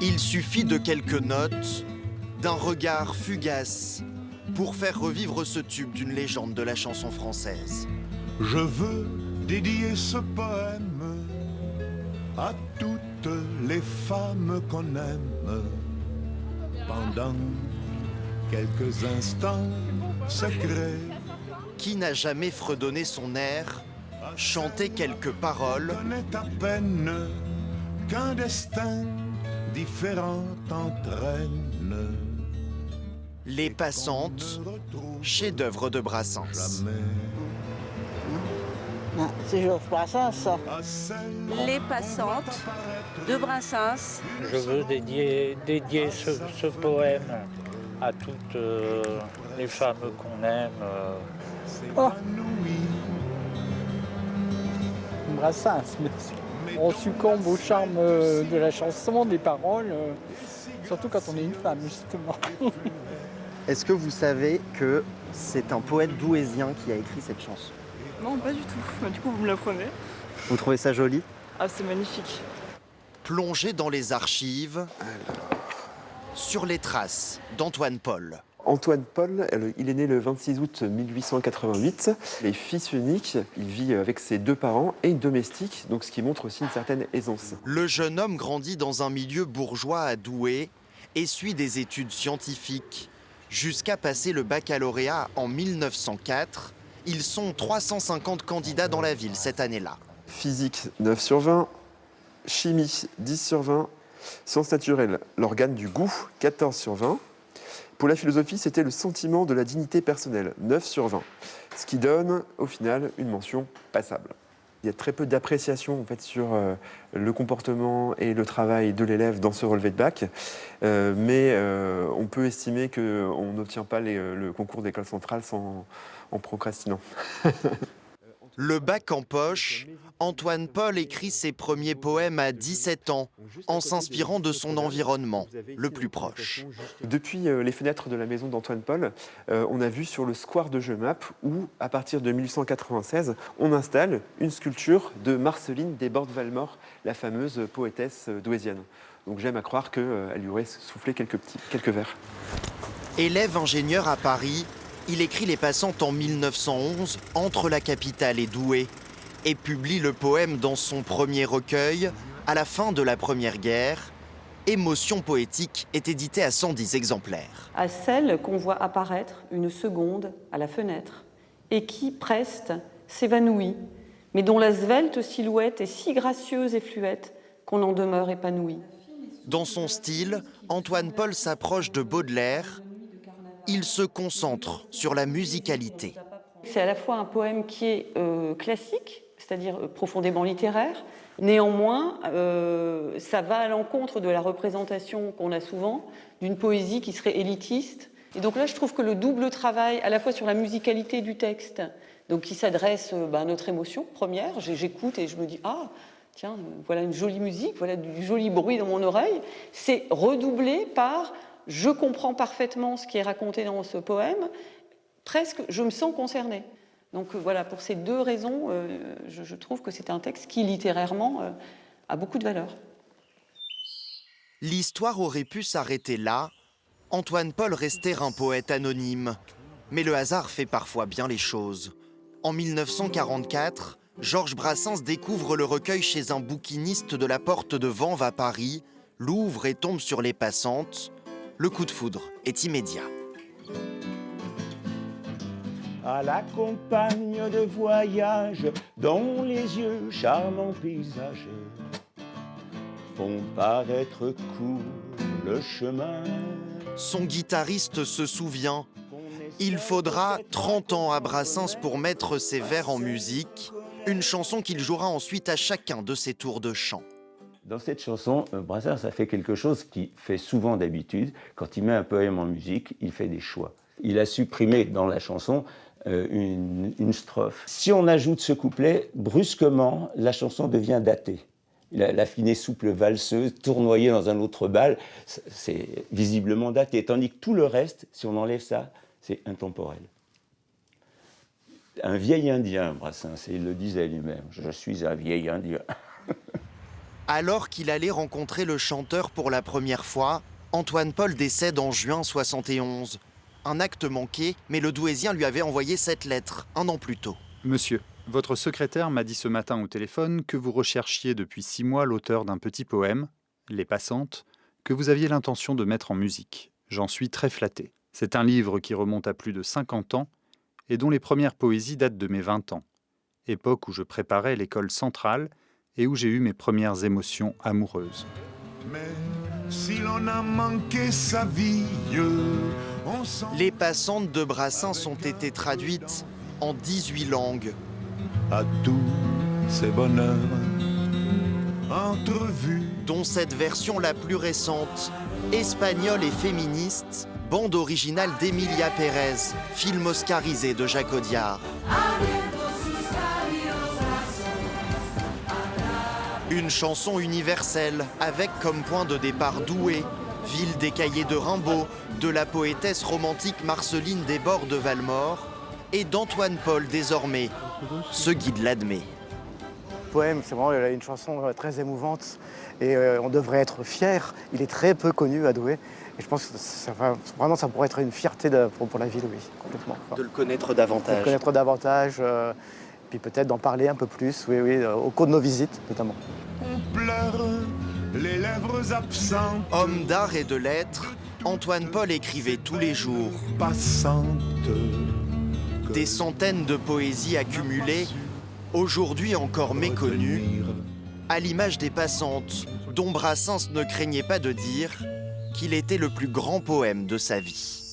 Il suffit de quelques notes, d'un regard fugace, pour faire revivre ce tube d'une légende de la chanson française. Je veux dédier ce poème à toutes les femmes qu'on aime pendant quelques instants secrets. Qui n'a jamais fredonné son air, chanté quelques paroles, Connaît à peine qu'un destin différent entraîne. Les Passantes, chef-d'œuvre de Brassens. Ah, c'est Georges Brassens, ça. Les Passantes de Brassens. Je veux dédier ce poème à toutes les femmes qu'on aime. Oh. Brassens, merci. On succombe au charme de la chanson, des paroles, surtout quand on est une femme, justement. Est-ce que vous savez que c'est un poète douaisien qui a écrit cette chanson? Non, pas du tout. Bah, du coup, vous me l'apprenez. Vous trouvez ça joli? Ah, c'est magnifique. Plongé dans les archives, sur les traces d'Antoine Paul. Antoine Paul, il est né le 26 août 1888. Il est fils unique, il vit avec ses deux parents et une domestique, donc ce qui montre aussi une certaine aisance. Le jeune homme grandit dans un milieu bourgeois à Douai et suit des études scientifiques. Jusqu'à passer le baccalauréat en 1904, ils sont 350 candidats dans la ville cette année-là. Physique 9 sur 20, chimie 10 sur 20, sciences naturelles, l'organe du goût 14 sur 20. Pour la philosophie, c'était le sentiment de la dignité personnelle, 9 sur 20, ce qui donne au final une mention passable. Il y a très peu d'appréciation en fait, sur le comportement et le travail de l'élève dans ce relevé de bac, mais on peut estimer qu'on n'obtient pas le concours d'école centrale en procrastinant. Le bac en poche, Antoine Paul écrit ses premiers poèmes à 17 ans, en s'inspirant de son environnement le plus proche. Depuis les fenêtres de la maison d'Antoine Paul, on a vu sur le square de Jemappes où, à partir de 1896, on installe une sculpture de Marceline Desbordes-Valmore, la fameuse poétesse douaisienne. Donc j'aime à croire qu'elle lui aurait soufflé quelques vers. Élève ingénieur à Paris, il écrit Les Passantes en 1911, entre la capitale et Douai, et publie le poème dans son premier recueil, à la fin de la Première Guerre. Émotion poétique est édité à 110 exemplaires. À celle qu'on voit apparaître une seconde à la fenêtre, et qui, preste, s'évanouit, mais dont la svelte silhouette est si gracieuse et fluette qu'on en demeure épanoui. Dans son style, Antoine Paul s'approche de Baudelaire. Il se concentre sur la musicalité. C'est à la fois un poème qui est classique, c'est-à-dire profondément littéraire. Néanmoins, ça va à l'encontre de la représentation qu'on a souvent d'une poésie qui serait élitiste. Et donc là, je trouve que le double travail, à la fois sur la musicalité du texte, donc qui s'adresse à notre émotion première, j'écoute et je me dis « Ah, tiens, voilà une jolie musique, voilà du joli bruit dans mon oreille », c'est redoublé par « Je comprends parfaitement ce qui est raconté dans ce poème », presque je me sens concernée. Donc voilà, pour ces deux raisons, je trouve que c'est un texte qui, littérairement, a beaucoup de valeur. L'histoire aurait pu s'arrêter là. Antoine Paul restait un poète anonyme. Mais le hasard fait parfois bien les choses. En 1944, Georges Brassens découvre le recueil chez un bouquiniste de la Porte de Vanves à Paris, l'ouvre et tombe sur Les Passantes. Le coup de foudre est immédiat. À la campagne de voyage, dont les yeux charmants paysages font paraître court le chemin. Son guitariste se souvient. Il faudra 30 ans à Brassens pour mettre ses vers en musique, une chanson qu'il jouera ensuite à chacun de ses tours de chant. Dans cette chanson, Brassens a fait quelque chose qu'il fait souvent d'habitude. Quand il met un poème en musique, il fait des choix. Il a supprimé dans la chanson une strophe. Si on ajoute ce couplet, brusquement, la chanson devient datée. La finée souple valseuse, tournoyée dans un autre bal, c'est visiblement daté. Tandis que tout le reste, si on enlève ça, c'est intemporel. Un vieil Indien, Brassens, et il le disait lui-même. Je suis un vieil Indien. Alors qu'il allait rencontrer le chanteur pour la première fois, Antoine Paul décède en juin 71. Un acte manqué, mais le Douaisien lui avait envoyé cette lettre, un an plus tôt. Monsieur, votre secrétaire m'a dit ce matin au téléphone que vous recherchiez depuis 6 mois l'auteur d'un petit poème, Les Passantes, que vous aviez l'intention de mettre en musique. J'en suis très flatté. C'est un livre qui remonte à plus de 50 ans et dont les premières poésies datent de mes 20 ans, époque où je préparais l'école centrale et où j'ai eu mes premières émotions amoureuses. Mais si l'on a manqué sa vie, Les Passantes de Brassens ont été traduites en 18 langues. À tous ces bonheurs entrevus, dont cette version la plus récente, espagnole et féministe, bande originale d'Emilia Pérez, film oscarisé de Jacques Audiard. Une chanson universelle, avec comme point de départ Douai, ville des cahiers de Rimbaud, de la poétesse romantique Marceline Desbordes de Valmore, et d'Antoine Paul désormais, ce guide l'admet. Le poème, c'est vraiment une chanson très émouvante et on devrait être fier. Il est très peu connu à Douai et je pense que ça pourrait être une fierté pour la ville, oui, complètement. De le connaître davantage. De le connaître davantage, puis peut-être d'en parler un peu plus, oui, au cours de nos visites notamment. on pleure, les lèvres absentes. Homme d'art et de lettres, Antoine Paul écrivait tous les jours. Passante. Des centaines de poésies accumulées, aujourd'hui encore méconnues, à l'image des Passantes, dont Brassens ne craignait pas de dire qu'il était le plus grand poème de sa vie.